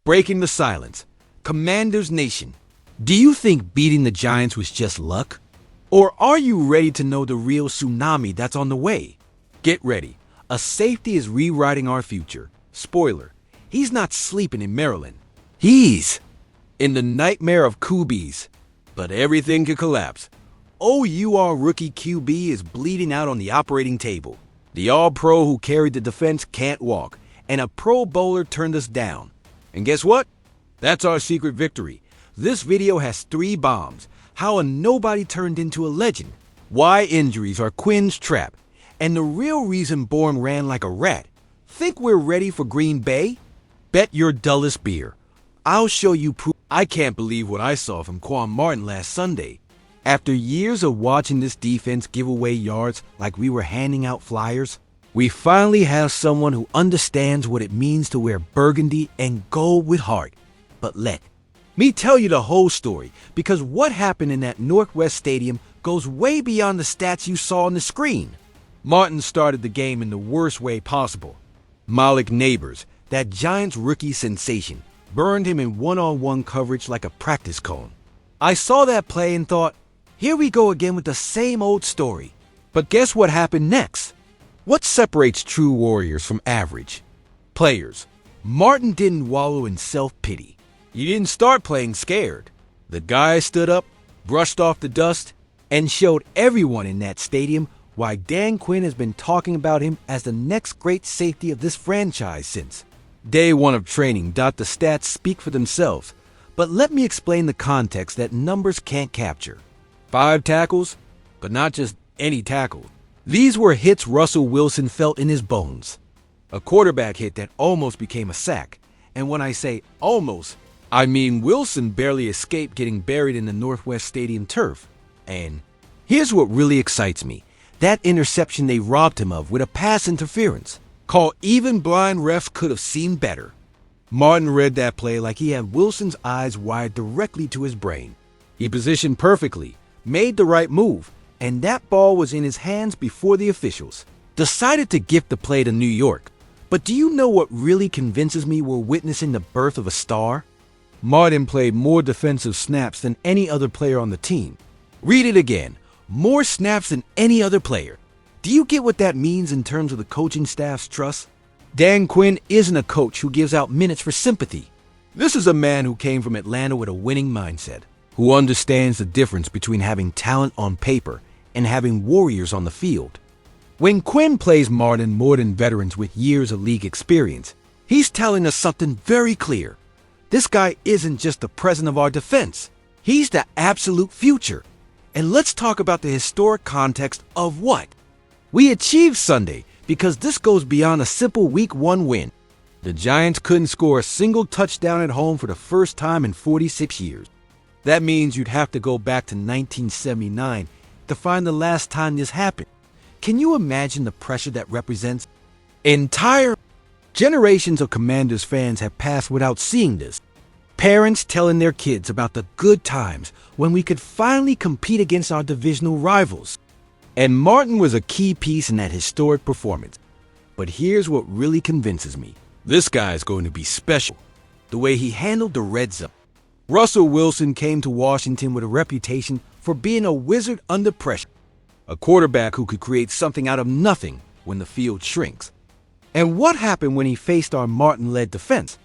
Breaking the silence. Commanders Nation. Do you think beating the Giants was just luck? Or are you ready to know the real tsunami that's on the way? Get ready. A safety is rewriting our future. Spoiler, he's not sleeping in Maryland. He's in the nightmare of QBs. But everything could collapse. OUR rookie QB is bleeding out on the operating table. The All-Pro who carried the defense can't walk, and a Pro Bowler turned us down. And guess what? That's our secret victory. This video has 3 bombs. How a nobody turned into a legend. Why injuries are Quinn's trap. And the real reason Bourne ran like a rat. Think we're ready for Green Bay? Bet your dullest beer. I'll show you proof. I can't believe what I saw from Quan Martin last Sunday. After years of watching this defense give away yards like we were handing out flyers, we finally have someone who understands what it means to wear burgundy and gold with heart. But let me tell you the whole story, because what happened in that Northwest Stadium goes way beyond the stats you saw on the screen. Martin started the game in the worst way possible. Malik Neighbors, that Giants rookie sensation, burned him in one-on-one coverage like a practice cone. I saw that play and thought, here we go again with the same old story. But guess what happened next? What separates true warriors from average players? Martin didn't wallow in self-pity. He didn't start playing scared. The guy stood up, brushed off the dust, and showed everyone in that stadium why Dan Quinn has been talking about him as the next great safety of this franchise since day 1 of training. The stats speak for themselves, but let me explain the context that numbers can't capture. 5 tackles, but not just any tackle. These were hits Russell Wilson felt in his bones. A quarterback hit that almost became a sack. And when I say almost, I mean Wilson barely escaped getting buried in the Northwest Stadium turf. And here's what really excites me. That interception they robbed him of with a pass interference. Call even blind refs could have seen better. Martin read that play like he had Wilson's eyes wired directly to his brain. He positioned perfectly, made the right move, and that ball was in his hands before the officials decided to gift the play to New York. But do you know what really convinces me we're witnessing the birth of a star? Martin played more defensive snaps than any other player on the team. Read it again. More snaps than any other player. Do you get what that means in terms of the coaching staff's trust? Dan Quinn isn't a coach who gives out minutes for sympathy. This is a man who came from Atlanta with a winning mindset, who understands the difference between having talent on paper and having warriors on the field. When Quinn plays Martin more than veterans with years of league experience, he's telling us something very clear. This guy isn't just the president of our defense. He's the absolute future. And let's talk about the historic context of what we achieved Sunday, because this goes beyond a simple Week 1 win. The Giants couldn't score a single touchdown at home for the first time in 46 years. That means you'd have to go back to 1979 to find the last time this happened. Can you imagine the pressure that represents? Entire generations of Commanders fans have passed without seeing this. Parents telling their kids about the good times when we could finally compete against our divisional rivals. And Martin was a key piece in that historic performance. But here's what really convinces me. This guy is going to be special. The way he handled the red zone. Russell Wilson came to Washington with a reputation for being a wizard under pressure. A quarterback who could create something out of nothing when the field shrinks. And what happened when he faced our Martin-led defense?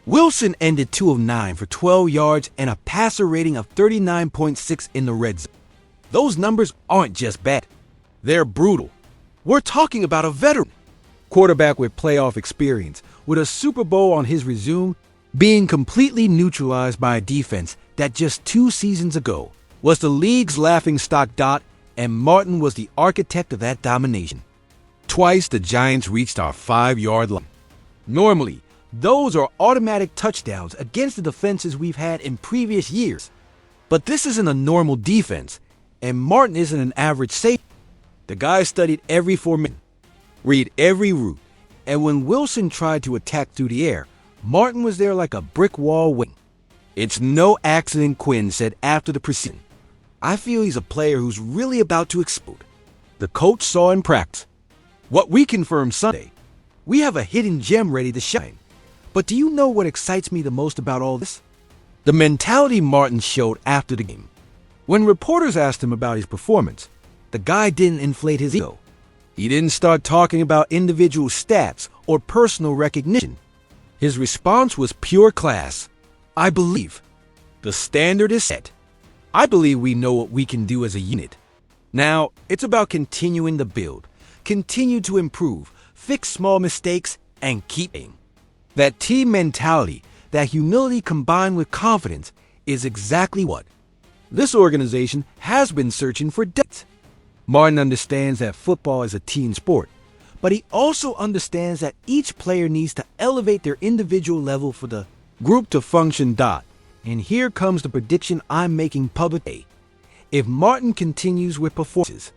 Wilson ended 2 of 9 for 12 yards and a passer rating of 39.6 in the red zone. Those numbers aren't just bad. They're brutal. We're talking about a veteran. Quarterback with playoff experience, with a Super Bowl on his resume, being completely neutralized by a defense that just 2 seasons ago was the league's laughingstock. And Martin was the architect of that domination. Twice the Giants reached our 5-yard line. Normally, those are automatic touchdowns against the defenses we've had in previous years. But this isn't a normal defense, and Martin isn't an average safety. The guy studied every formation, read every route, and when Wilson tried to attack through the air, Martin was there like a brick wall waiting. It's no accident Quinn said after the proceeding, I feel he's a player who's really about to explode. The coach saw in practice. What we confirmed Sunday, we have a hidden gem ready to shine. But do you know what excites me the most about all this? The mentality Martin showed after the game. When reporters asked him about his performance, the guy didn't inflate his ego. He didn't start talking about individual stats or personal recognition. His response was pure class. I believe. The standard is set. I believe we know what we can do as a unit. Now, it's about continuing the build, continue to improve, fix small mistakes, and keep aiming. That team mentality, that humility combined with confidence, is exactly what this organization has been searching for decades. Martin understands that football is a team sport, but he also understands that each player needs to elevate their individual level for the group to function. And here comes the prediction I'm making publicly. If Martin continues with performances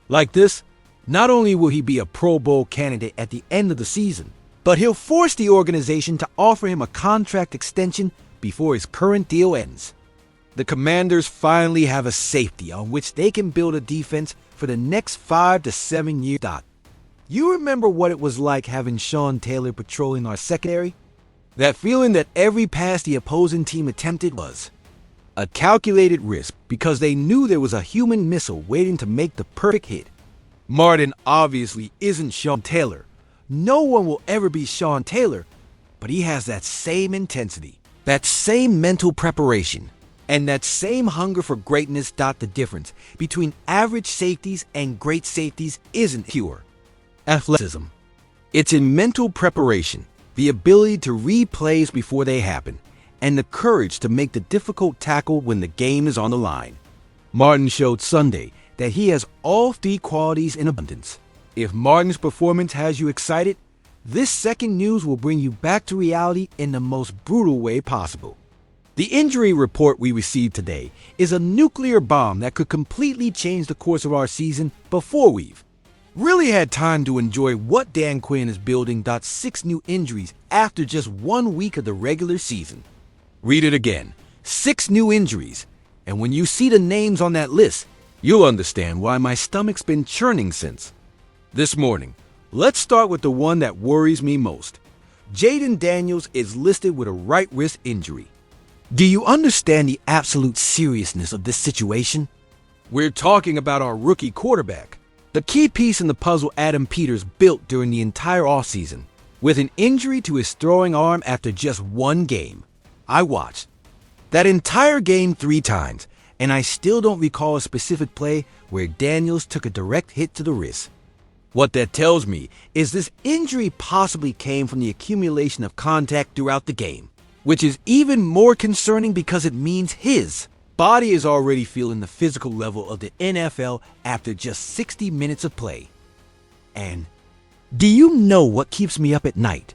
like this, not only will he be a Pro Bowl candidate at the end of the season, but he'll force the organization to offer him a contract extension before his current deal ends. The Commanders finally have a safety on which they can build a defense for the next 5 to 7 years. You remember what it was like having Sean Taylor patrolling our secondary? That feeling that every pass the opposing team attempted was a calculated risk because they knew there was a human missile waiting to make the perfect hit. Martin obviously isn't Sean Taylor. No one will ever be Sean Taylor, but he has that same intensity, that same mental preparation, and that same hunger for greatness. The difference between average safeties and great safeties isn't pure athleticism. It's in mental preparation, the ability to read plays before they happen, and the courage to make the difficult tackle when the game is on the line. Martin showed Sunday that he has all three qualities in abundance. If Martin's performance has you excited, this second news will bring you back to reality in the most brutal way possible. The injury report we received today is a nuclear bomb that could completely change the course of our season before we've really had time to enjoy what Dan Quinn is building. 6 new injuries after just 1 week of the regular season. Read it again. 6 new injuries. And when you see the names on that list, you'll understand why my stomach's been churning since this morning. Let's start with the one that worries me most. Jaden Daniels is listed with a right wrist injury. Do you understand the absolute seriousness of this situation? We're talking about our rookie quarterback, the key piece in the puzzle Adam Peters built during the entire offseason, with an injury to his throwing arm after just 1 game. I watched that entire game 3 times, and I still don't recall a specific play where Daniels took a direct hit to the wrist. What that tells me is this injury possibly came from the accumulation of contact throughout the game, which is even more concerning because it means his body is already feeling the physical level of the NFL after just 60 minutes of play. And do you know what keeps me up at night?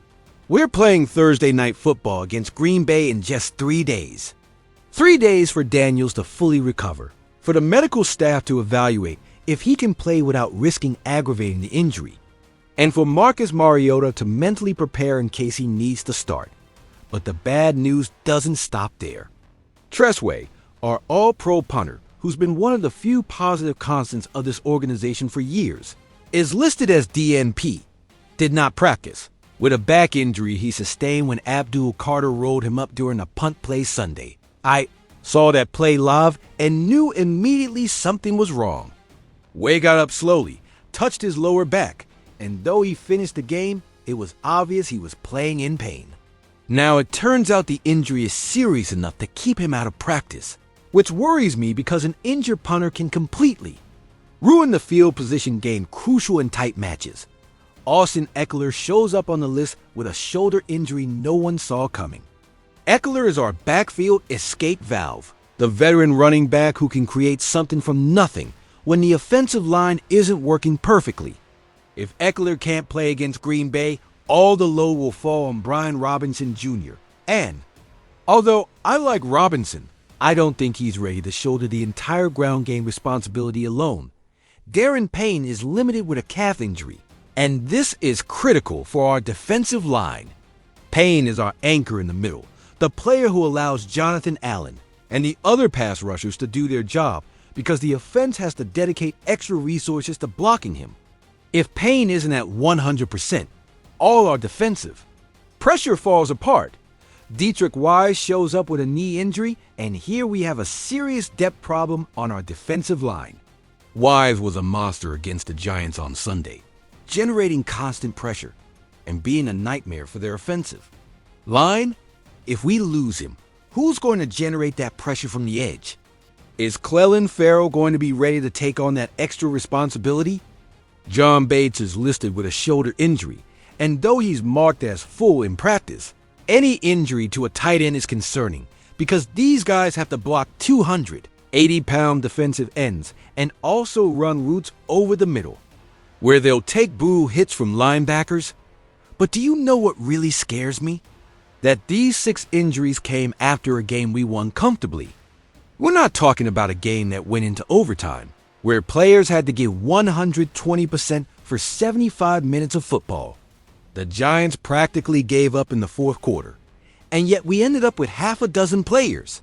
We're playing Thursday night football against Green Bay in just 3 days. 3 days for Daniels to fully recover, for the medical staff to evaluate if he can play without risking aggravating the injury, and for Marcus Mariota to mentally prepare in case he needs to start. But the bad news doesn't stop there. Tressway, our all-pro punter, who's been one of the few positive constants of this organization for years, is listed as DNP, did not practice, with a back injury he sustained when Abdul Carter rolled him up during a punt play Sunday. I saw that play live and knew immediately something was wrong. Way got up slowly, touched his lower back, and though he finished the game, it was obvious he was playing in pain. Now it turns out the injury is serious enough to keep him out of practice, which worries me because an injured punter can completely ruin the field position game crucial in tight matches. Austin Eckler shows up on the list with a shoulder injury no one saw coming. Eckler is our backfield escape valve, the veteran running back who can create something from nothing when the offensive line isn't working perfectly. If Eckler can't play against Green Bay, all the load will fall on Brian Robinson Jr. And, although I like Robinson, I don't think he's ready to shoulder the entire ground game responsibility alone. Darren Payne is limited with a calf injury, and this is critical for our defensive line. Payne is our anchor in the middle, the player who allows Jonathan Allen and the other pass rushers to do their job because the offense has to dedicate extra resources to blocking him. If Payne isn't at 100%, all our defensive Pressure falls apart. Dietrich Wise shows up with a knee injury, and here we have a serious depth problem on our defensive line. Wise was a monster against the Giants on Sunday, generating constant pressure and being a nightmare for their offensive line. If we lose him, who's going to generate that pressure from the edge? Is Clelin Ferrell going to be ready to take on that extra responsibility? John Bates is listed with a shoulder injury, and though he's marked as full in practice, any injury to a tight end is concerning because these guys have to block 280-pound defensive ends and also run routes over the middle, where they'll take brutal hits from linebackers. But do you know what really scares me? That these 6 injuries came after a game we won comfortably. We're not talking about a game that went into overtime, where players had to give 120% for 75 minutes of football. The Giants practically gave up in the fourth quarter, and yet we ended up with half a dozen players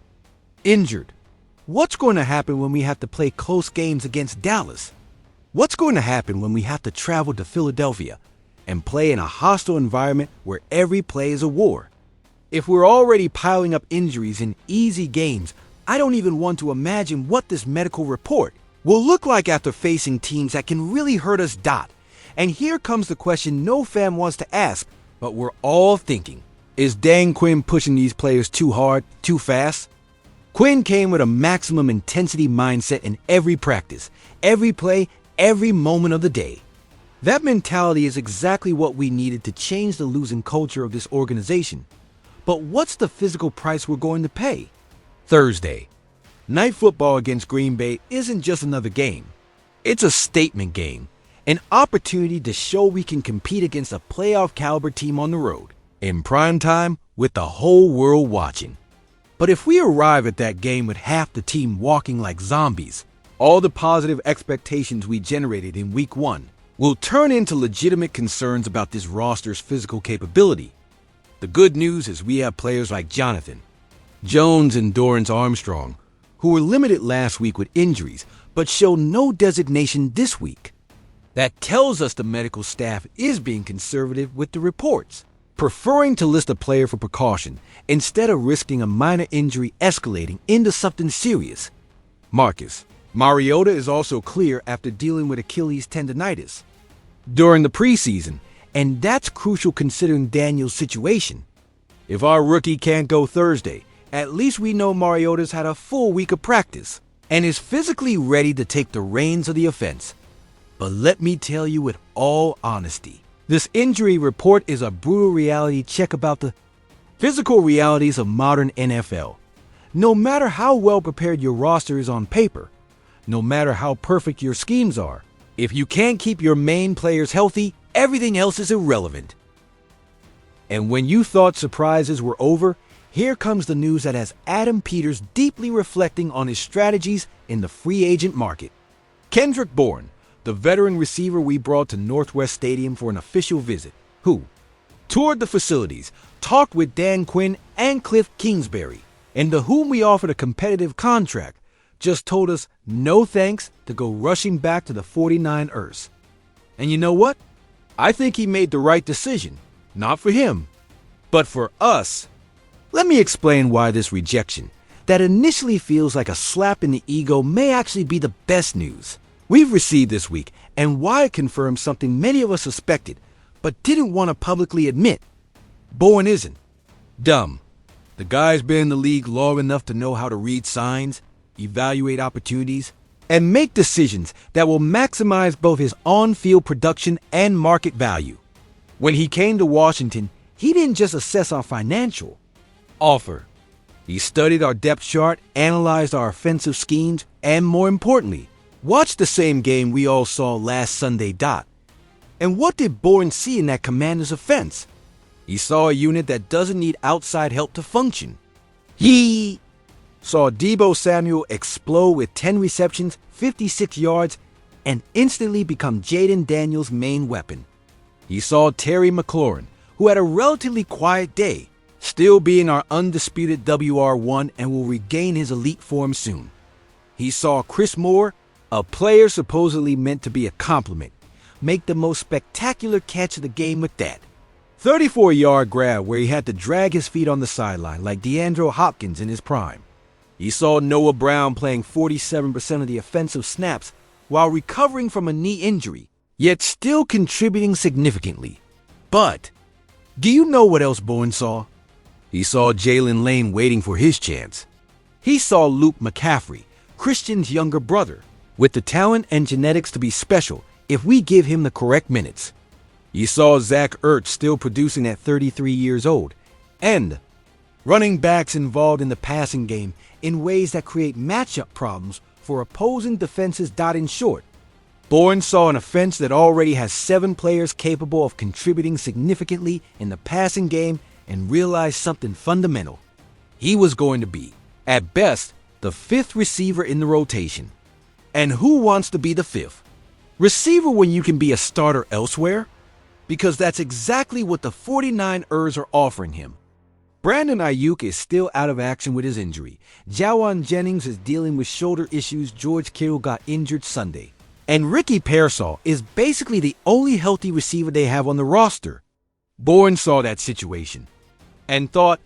injured. What's going to happen when we have to play close games against Dallas? What's going to happen when we have to travel to Philadelphia and play in a hostile environment where every play is a war? If we're already piling up injuries in easy games, I don't even want to imagine what this medical report will look like after facing teams that can really hurt us. And here comes the question no fan wants to ask, but we're all thinking. Is Dan Quinn pushing these players too hard, too fast? Quinn came with a maximum intensity mindset in every practice, every play, every moment of the day. That mentality is exactly what we needed to change the losing culture of this organization. But what's the physical price we're going to pay? Thursday, night football against Green Bay isn't just another game. It's a statement game. An opportunity to show we can compete against a playoff caliber team on the road, in prime time, with the whole world watching. But if we arrive at that game with half the team walking like zombies, all the positive expectations we generated in week 1 will turn into legitimate concerns about this roster's physical capability. The good news is we have players like Jonathan Jones and Dorrance Armstrong, who were limited last week with injuries, but show no designation this week. That tells us the medical staff is being conservative with the reports, preferring to list a player for precaution instead of risking a minor injury escalating into something serious. Marcus Mariota is also clear after dealing with Achilles tendonitis during the preseason, and that's crucial considering Daniel's situation. If our rookie can't go Thursday, at least we know Mariota's had a full week of practice and is physically ready to take the reins of the offense. But let me tell you with all honesty, this injury report is a brutal reality check about the physical realities of modern NFL. No matter how well prepared your roster is on paper, no matter how perfect your schemes are, if you can't keep your main players healthy, everything else is irrelevant. And when you thought surprises were over, here comes the news that has Adam Peters deeply reflecting on his strategies in the free agent market. Kendrick Bourne, the veteran receiver we brought to Northwest Stadium for an official visit, who toured the facilities, talked with Dan Quinn and Cliff Kingsbury, and to whom we offered a competitive contract, just told us no thanks to go rushing back to the 49ers. And you know what? I think he made the right decision. Not for him, but for us. Let me explain why this rejection, that initially feels like a slap in the ego, may actually be the best news we've received this week, and why it confirms something many of us suspected, but didn't want to publicly admit. Bourne isn't dumb. The guy's been in the league long enough to know how to read signs, evaluate opportunities, and make decisions that will maximize both his on-field production and market value. When he came to Washington, he didn't just assess our financial offer. He studied our depth chart, analyzed our offensive schemes, and more importantly, watched the same game we all saw last Sunday. And what did Bourne see in that Commanders offense? He saw a unit that doesn't need outside help to function. He saw Deebo Samuel explode with 10 receptions, 56 yards, and instantly become Jaden Daniels' main weapon. He saw Terry McLaurin, who had a relatively quiet day, still being our undisputed WR1 and will regain his elite form soon. He saw Chris Moore, a player supposedly meant to be a compliment, make the most spectacular catch of the game with that 34-yard grab where he had to drag his feet on the sideline like DeAndre Hopkins in his prime. He saw Noah Brown playing 47% of the offensive snaps while recovering from a knee injury, yet still contributing significantly. But do you know what else Bourne saw? He saw Jalen Lane waiting for his chance. He saw Luke McCaffrey, Christian's younger brother, with the talent and genetics to be special if we give him the correct minutes. He saw Zach Ertz still producing at 33 years old, and running backs involved in the passing game in ways that create matchup problems for opposing defenses dotting short. Bourne saw an offense that already has 7 players capable of contributing significantly in the passing game and realized something fundamental. He was going to be, at best, the 5th receiver in the rotation. And who wants to be the 5th receiver when you can be a starter elsewhere? Because that's exactly what the 49ers are offering him. Brandon Ayuk is still out of action with his injury. Jawan Jennings is dealing with shoulder issues. George Kittle got injured Sunday. And Ricky Pearsall is basically the only healthy receiver they have on the roster. Bourne saw that situation and thought,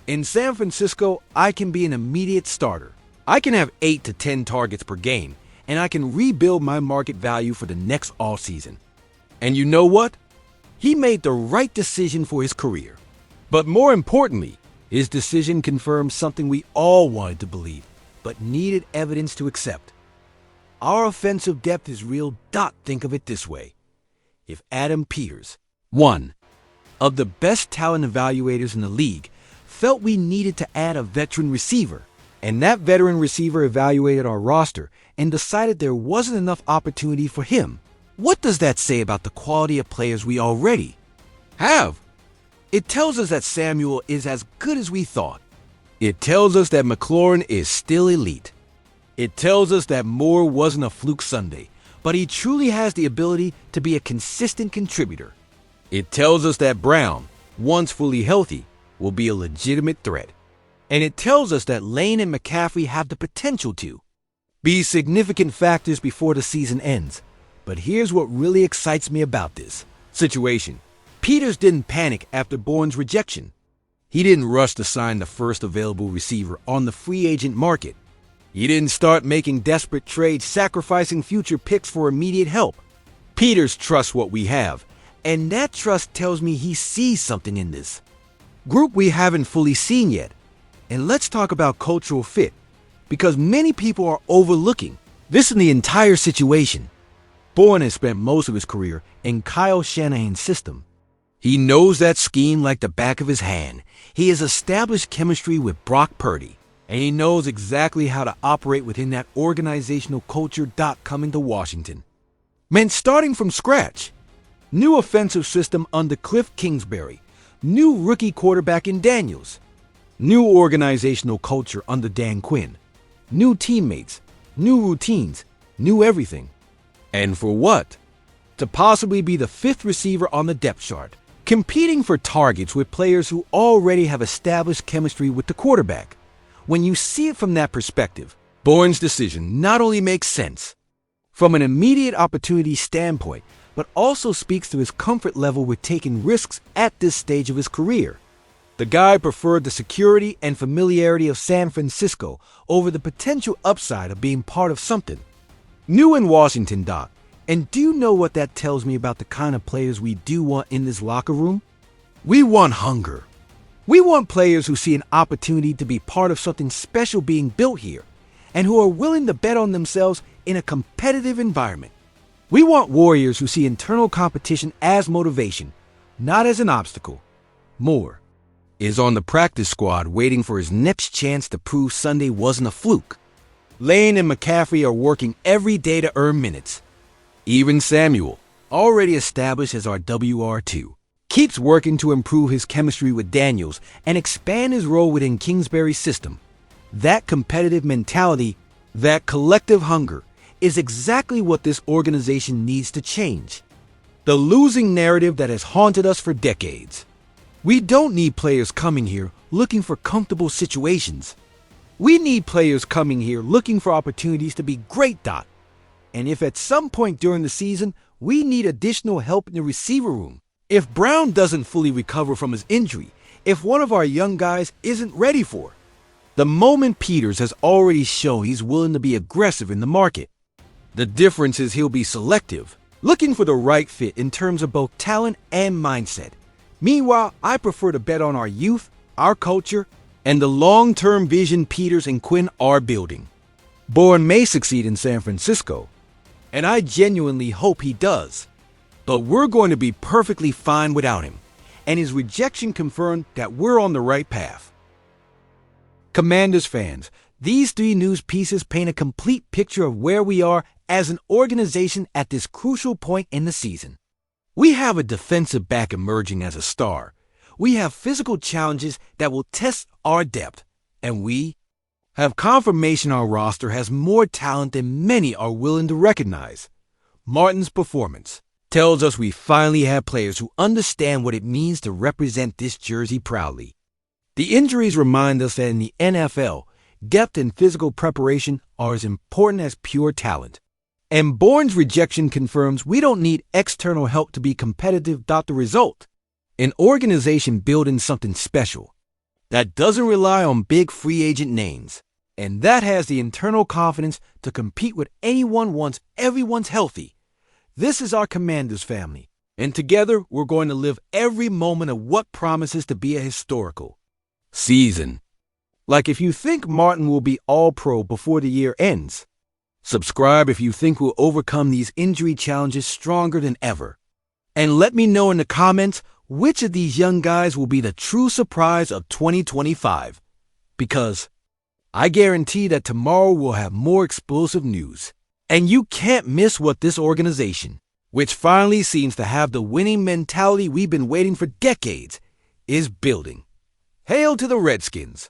in San Francisco, I can be an immediate starter. I can have 8 to 10 targets per game, and I can rebuild my market value for the next offseason. And you know what? He made the right decision for his career. But more importantly, his decision confirmed something we all wanted to believe, but needed evidence to accept. Our offensive depth is real. Think of it this way. If Adam Peters, one of the best talent evaluators in the league, felt we needed to add a veteran receiver, and that veteran receiver evaluated our roster and decided there wasn't enough opportunity for him, what does that say about the quality of players we already have? It tells us that Samuel is as good as we thought. It tells us that McLaurin is still elite. It tells us that Moore wasn't a fluke Sunday, but he truly has the ability to be a consistent contributor. It tells us that Brown, once fully healthy, will be a legitimate threat. And it tells us that Lane and McCaffrey have the potential to be significant factors before the season ends. But here's what really excites me about this situation. Peters didn't panic after Bourne's rejection. He didn't rush to sign the first available receiver on the free agent market. He didn't start making desperate trades, sacrificing future picks for immediate help. Peters trusts what we have, and that trust tells me he sees something in this group we haven't fully seen yet. And let's talk about cultural fit, because many people are overlooking this in the entire situation. Bourne has spent most of his career in Kyle Shanahan's system. He knows that scheme like the back of his hand. He has established chemistry with Brock Purdy, and he knows exactly how to operate within that organizational culture. Coming to Washington meant starting from scratch. New offensive system under Cliff Kingsbury. New rookie quarterback in Daniels. New organizational culture under Dan Quinn. New teammates, new routines, new everything. And for what? To possibly be the 5th receiver on the depth chart, competing for targets with players who already have established chemistry with the quarterback. When you see it from that perspective, Bourne's decision not only makes sense from an immediate opportunity standpoint, but also speaks to his comfort level with taking risks at this stage of his career. The guy preferred the security and familiarity of San Francisco over the potential upside of being part of something new in Washington. And do you know what that tells me about the kind of players we do want in this locker room? We want hunger. We want players who see an opportunity to be part of something special being built here, and who are willing to bet on themselves in a competitive environment. We want warriors who see internal competition as motivation, not as an obstacle. Moore is on the practice squad waiting for his next chance to prove Sunday wasn't a fluke. Lane and McCaffrey are working every day to earn minutes. Even Samuel, already established as our WR2, keeps working to improve his chemistry with Daniels and expand his role within Kingsbury's system. That competitive mentality, that collective hunger, is exactly what this organization needs to change. The losing narrative that has haunted us for decades. We don't need players coming here looking for comfortable situations. We need players coming here looking for opportunities to be great. And if at some point during the season we need additional help in the receiver room, If Brown doesn't fully recover from his injury, if one of our young guys isn't ready for it, the moment Peters has already shown he's willing to be aggressive in the market. The difference is he'll be selective, looking for the right fit in terms of both talent and mindset. Meanwhile, I prefer to bet on our youth, our culture, and the long-term vision Peters and Quinn are building. Bourne may succeed in San Francisco, and I genuinely hope he does. But we're going to be perfectly fine without him, and his rejection confirmed that we're on the right path. Commanders fans, these 3 news pieces paint a complete picture of where we are as an organization at this crucial point in the season. We have a defensive back emerging as a star. We have physical challenges that will test our depth, and we have confirmation our roster has more talent than many are willing to recognize. Martin's performance tells us we finally have players who understand what it means to represent this jersey proudly. The injuries remind us that in the NFL, depth and physical preparation are as important as pure talent. And Bourne's rejection confirms we don't need external help to be competitive. The result, an organization building something special that doesn't rely on big free agent names, and that has the internal confidence to compete with anyone once everyone's healthy. This is our Commanders family, and together we're going to live every moment of what promises to be a historical season. Like if you think Martin will be all-pro before the year ends. Subscribe if you think we'll overcome these injury challenges stronger than ever. And let me know in the comments which of these young guys will be the true surprise of 2025. Because I guarantee that tomorrow we'll have more explosive news. And you can't miss what this organization, which finally seems to have the winning mentality we've been waiting for decades, is building. Hail to the Redskins!